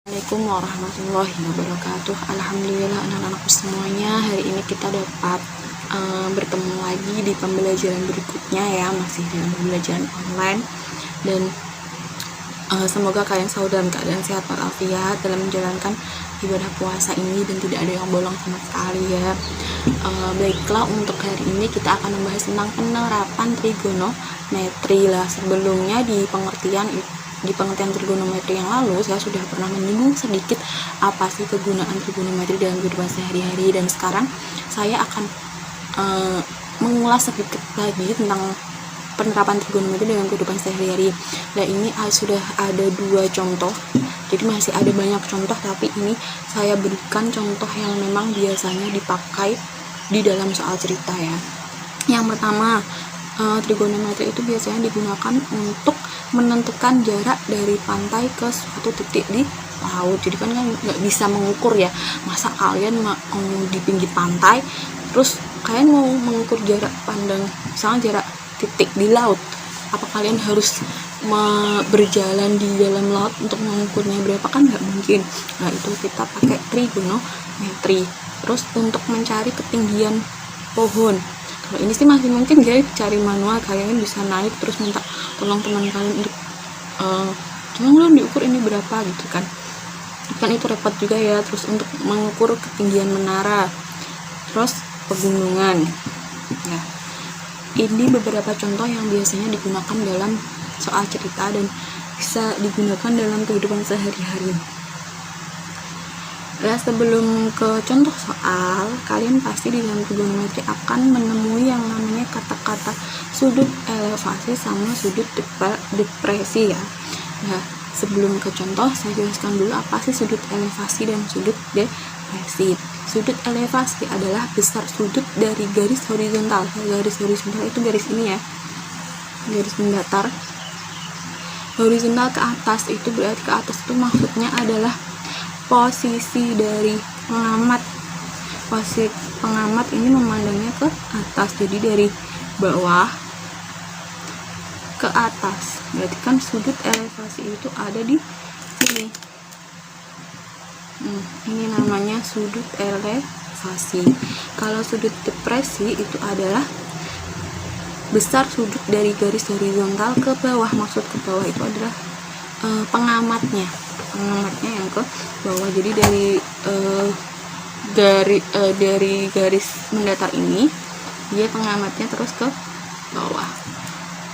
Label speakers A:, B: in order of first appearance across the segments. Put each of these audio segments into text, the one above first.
A: Assalamualaikum warahmatullahi wabarakatuh. Alhamdulillah anak-anakku semuanya, hari ini kita dapat bertemu lagi di pembelajaran berikutnya ya, masih dalam pembelajaran online. Dan semoga kalian selalu dalam keadaan sehat walafiat dalam menjalankan ibadah puasa ini dan tidak ada yang bolong sama sekali ya. Baiklah, untuk hari ini kita akan membahas tentang penerapan trigonometri lah. Sebelumnya di pengertian trigonometri yang lalu saya sudah pernah menyinggung sedikit apa sih kegunaan trigonometri dalam kehidupan sehari-hari, dan sekarang saya akan mengulas sedikit lagi tentang penerapan trigonometri dalam kehidupan sehari-hari. Nah, ini sudah ada 2 contoh, jadi masih ada banyak contoh, tapi ini saya berikan contoh yang memang biasanya dipakai di dalam soal cerita ya. Yang pertama, trigonometri itu biasanya digunakan untuk menentukan jarak dari pantai ke suatu titik di laut. Jadi kan nggak bisa mengukur ya, masa kalian mau di pinggir pantai terus kalian mau mengukur jarak pandang, misalnya jarak titik di laut, apa kalian harus berjalan di dalam laut untuk mengukurnya berapa? Kan nggak mungkin. Nah, itu kita pakai trigonometri. Terus untuk mencari ketinggian pohon, kalau ini sih masih mungkin guys, cari manual, kalian bisa naik terus minta tolong teman kalian untuk tolong diukur ini berapa gitu kan itu repot juga ya. Terus untuk mengukur ketinggian menara, terus pegunungan. Nah, ini beberapa contoh yang biasanya digunakan dalam soal cerita dan bisa digunakan dalam kehidupan sehari-hari. Nah, sebelum ke contoh soal, kalian pasti di dalam trigonometri akan menemui yang namanya kata-kata sudut elevasi sama sudut depresi ya. Nah, sebelum ke contoh, saya jelaskan dulu apa sih sudut elevasi dan sudut depresi. Sudut elevasi adalah besar sudut dari garis horizontal. Garis horizontal itu garis ini ya, garis mendatar. Horizontal ke atas itu berarti ke atas itu maksudnya adalah posisi dari pengamat. Posisi pengamat ini memandangnya ke atas, jadi dari bawah ke atas. Berarti kan sudut elevasi itu ada di sini. Ini namanya sudut elevasi. Kalau sudut depresi itu adalah besar sudut dari garis horizontal ke bawah. Maksud ke bawah itu adalah pengamatnya yang ke bawah. Jadi dari garis mendatar ini dia pengamatnya terus ke bawah.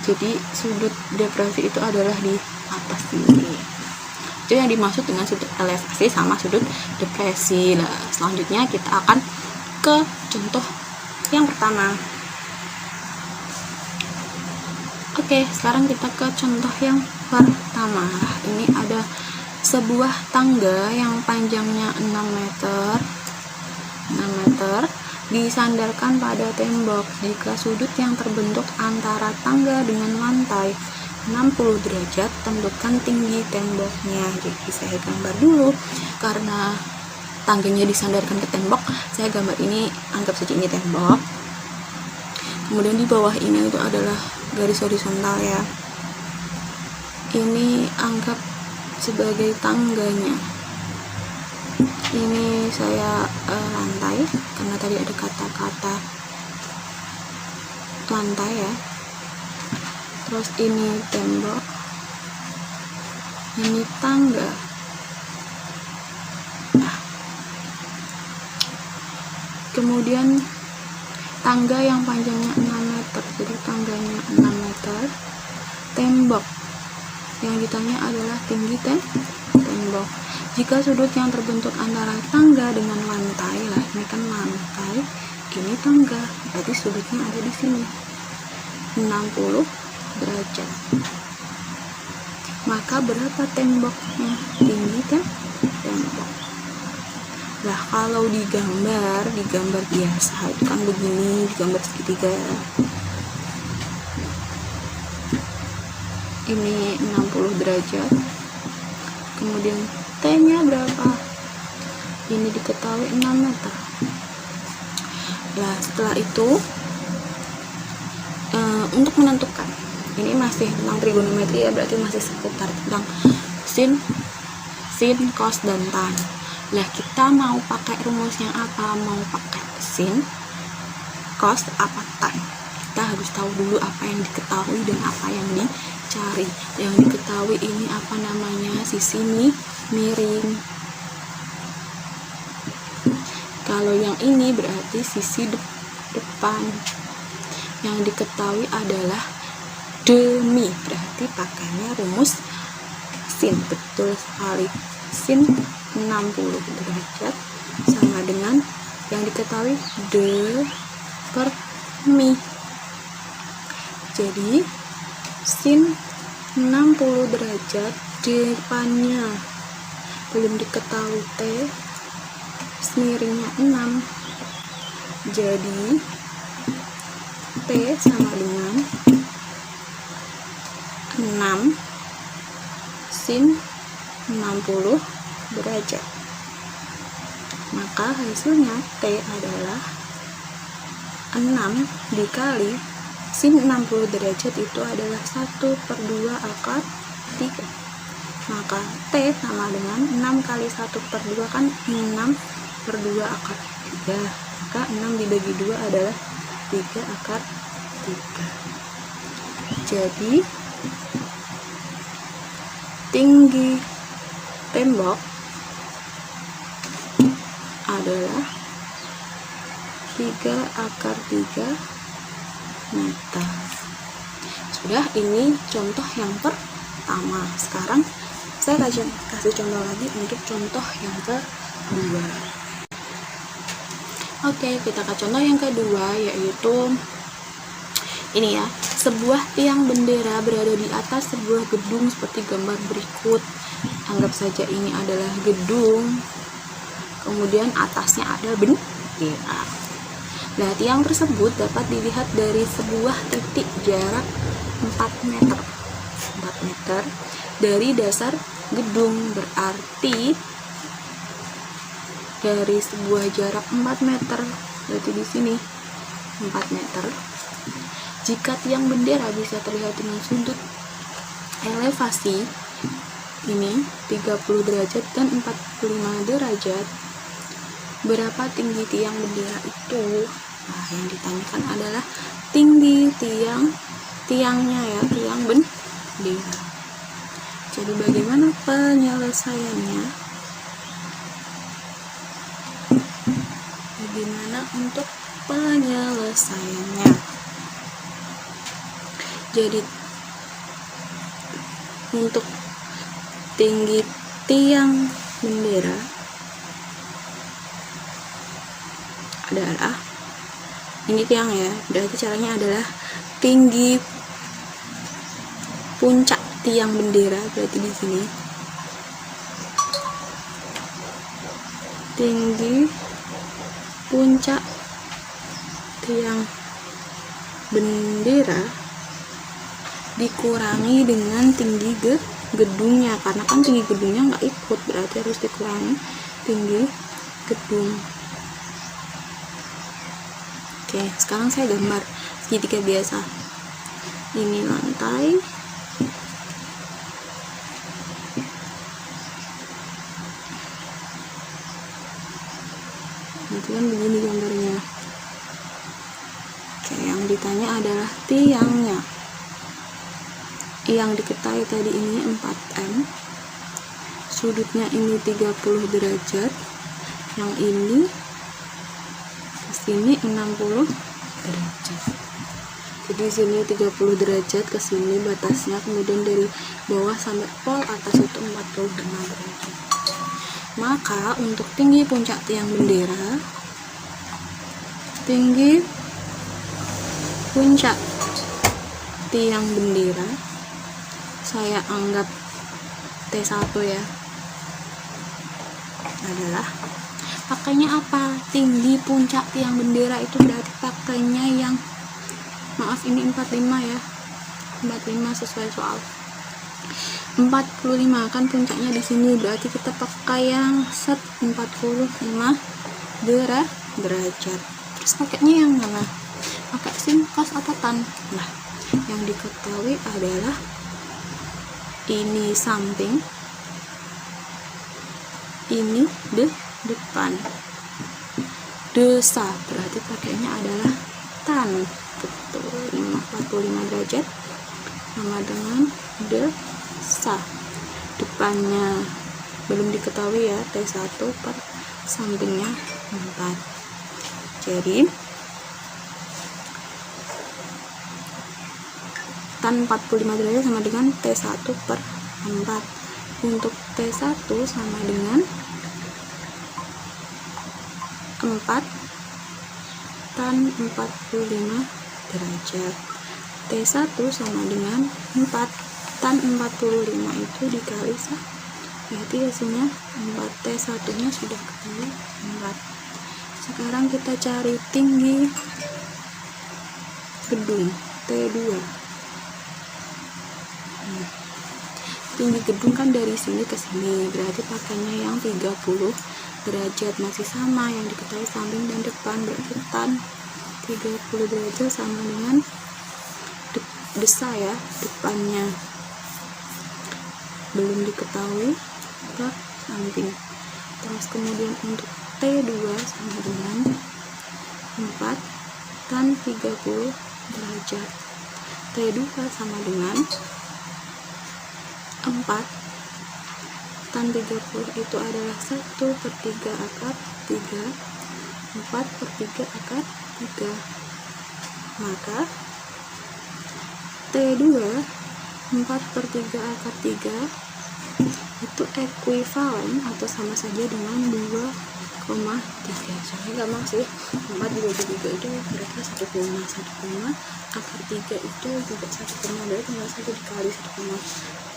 A: Jadi sudut depresi itu adalah di atas ini. Itu yang dimaksud dengan sudut elevasi sama sudut depresi. Nah, selanjutnya kita akan ke contoh yang pertama. Oke, sekarang kita ke contoh yang pertama. Ini ada sebuah tangga yang panjangnya 6 meter disandarkan pada tembok. Jika sudut yang terbentuk antara tangga dengan lantai 60 derajat, tentukan tinggi temboknya. Jadi saya gambar dulu, karena tangganya disandarkan ke tembok, saya gambar ini, anggap saja ini tembok. Kemudian di bawah ini itu adalah garis horizontal ya. Ini anggap sebagai tangganya. Ini saya lantai, karena tadi ada kata-kata lantai ya. Terus ini tembok, ini tangga. Nah, kemudian tangga yang panjangnya 6 meter, jadi tangganya 6 meter. Tembok yang ditanya adalah tinggi tembok. Jika sudut yang terbentuk antara tangga dengan lantai, lah ini kan lantai, ini tangga, berarti sudutnya ada di sini 60 derajat. Maka berapa temboknya? Tinggi tembok. Nah, kalau digambar biasa itu kan begini, digambar segitiga. Ini 60 derajat. Kemudian T-nya berapa? Ini diketahui 6 meter. Nah, setelah itu untuk menentukan, ini masih tentang trigonometri ya, berarti masih seputar tentang sin, sin, cos, dan tan. Lah kita mau pakai rumusnya apa? Mau pakai sin, cos, apa tan? Kita harus tahu dulu apa yang diketahui dan apa yang dicari. Yang diketahui ini apa namanya? Sisi miring. Kalau yang ini berarti sisi depan. Yang diketahui adalah demi, berarti pakainya rumus sin. Betul sekali. Sin 60 derajat sama dengan yang diketahui de per mi. Jadi sin 60 derajat depannya belum diketahui t, miringnya 6. Jadi t sama dengan 6 sin 60 derajat. Maka hasilnya t adalah 6 dikali sin 60 derajat itu adalah 1/2 akar 3. Maka t sama dengan 6 kali 1/2 kan 6/2 akar 3. Maka 6 dibagi 2 adalah 3 akar 3. Jadi tinggi tembok adalah 3 akar 3 meter. Sudah, ini contoh yang pertama. Sekarang saya kasih contoh lagi untuk contoh yang kedua. Oke, kita ke contoh yang kedua, yaitu ini ya. Sebuah tiang bendera berada di atas sebuah gedung seperti gambar berikut. Anggap saja ini adalah gedung, kemudian atasnya ada bendera. Nah, tiang tersebut dapat dilihat dari sebuah titik jarak 4 meter dari dasar gedung. Berarti dari sebuah jarak 4 meter, berarti di sini 4 meter. Jika tiang bendera bisa terlihat dengan sudut elevasi ini 30 derajat dan 45 derajat, berapa tinggi tiang bendera itu? Nah, yang ditanyakan adalah tinggi tiangnya ya, tiang bendera. Jadi bagaimana penyelesaiannya? Bagaimana untuk penyelesaiannya? Jadi untuk tinggi tiang bendera adalah ini tiang ya, berarti caranya adalah tinggi puncak tiang bendera, berarti di sini tinggi puncak tiang bendera dikurangi dengan tinggi gedungnya, karena kan tinggi gedungnya nggak ikut, berarti harus dikurangi tinggi gedung. Oke, sekarang saya gambar segitiga biasa. Ini lantai, nanti kan begini gambarnya. Oke, yang ditanya adalah tiangnya. Yang diketahui tadi ini 4M, sudutnya ini 30 derajat, yang ini sini 60 derajat. Jadi sini 30 derajat, ke sini batasnya, kemudian dari bawah sampai pol atas itu 45 derajat. Maka untuk tinggi puncak tiang bendera, tinggi puncak tiang bendera saya anggap T1 ya, adalah pakainya apa? Tinggi puncak tiang bendera itu berarti pakainya yang, maaf ini 45 ya, 45 sesuai soal. 45 kan puncaknya di sini, berarti kita pakai yang set 45 derajat. Terus pakainya yang mana? Pakai sin, cos, atau tan? Nah, yang diketahui adalah ini samping, ini depan. Desa berarti pakainya adalah tan. Betul, 45 derajat sama dengan desa. Depannya belum diketahui ya, T1 per sampingnya 4. Jadi tan 45 derajat sama dengan T1 per 4. Untuk T1 sama dengan 4 tan 45 derajat. T1 sama dengan 4 tan 45 itu dikali 1. Berarti hasilnya 4. T1 nya sudah ketemu 4. Sekarang kita cari tinggi gedung T2. Tinggi gedung kan dari sini ke sini, berarti pakainya yang 30 derajat, masih sama yang diketahui samping dan depan, berarti tan 30 derajat sama dengan desa ya, depannya belum diketahui ke samping. Terus kemudian untuk T2 sama dengan 4 tan 30 derajat. T2 sama dengan 4 tan 30 itu adalah 1/3 akar 3, 4/3 akar 3. Maka T2 4/3 akar 3 itu ekuivalen atau sama saja dengan 2,3. Soalnya gampang sih, 4 dibagi 3 itu kira-kira 1,1 akar 3 itu juga 1, dari tinggal 1 dikali 1,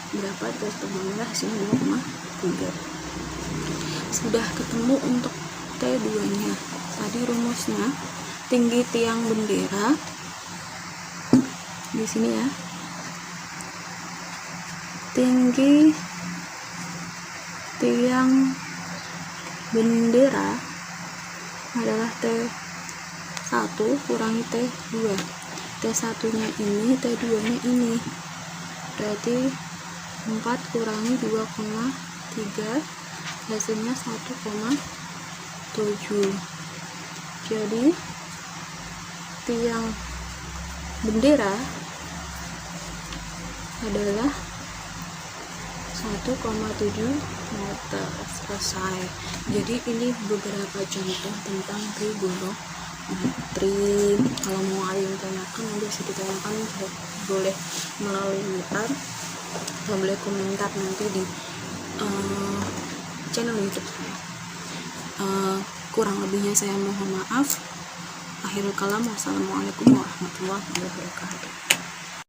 A: berapa, terus tambah hasilnya 2,3. Sudah ketemu untuk T2 nya. Tadi rumusnya tinggi tiang bendera di sini ya, tinggi tiang bendera adalah T1 kurangi T2. T1 nya ini, T2 nya ini, berarti 4 kurangi 2,3 hasilnya 1,7. jadi tiang bendera adalah 1,7 meter. Selesai. Jadi ini beberapa contoh tentang trigonometri. Kalau mau ada yang tanyakan nanti bisa ditanyakan, boleh melalui WhatsApp atau boleh komentar nanti di channel YouTube saya. Kurang lebihnya saya mohon maaf. Akhirul kalam, wassalamualaikum warahmatullahi wabarakatuh.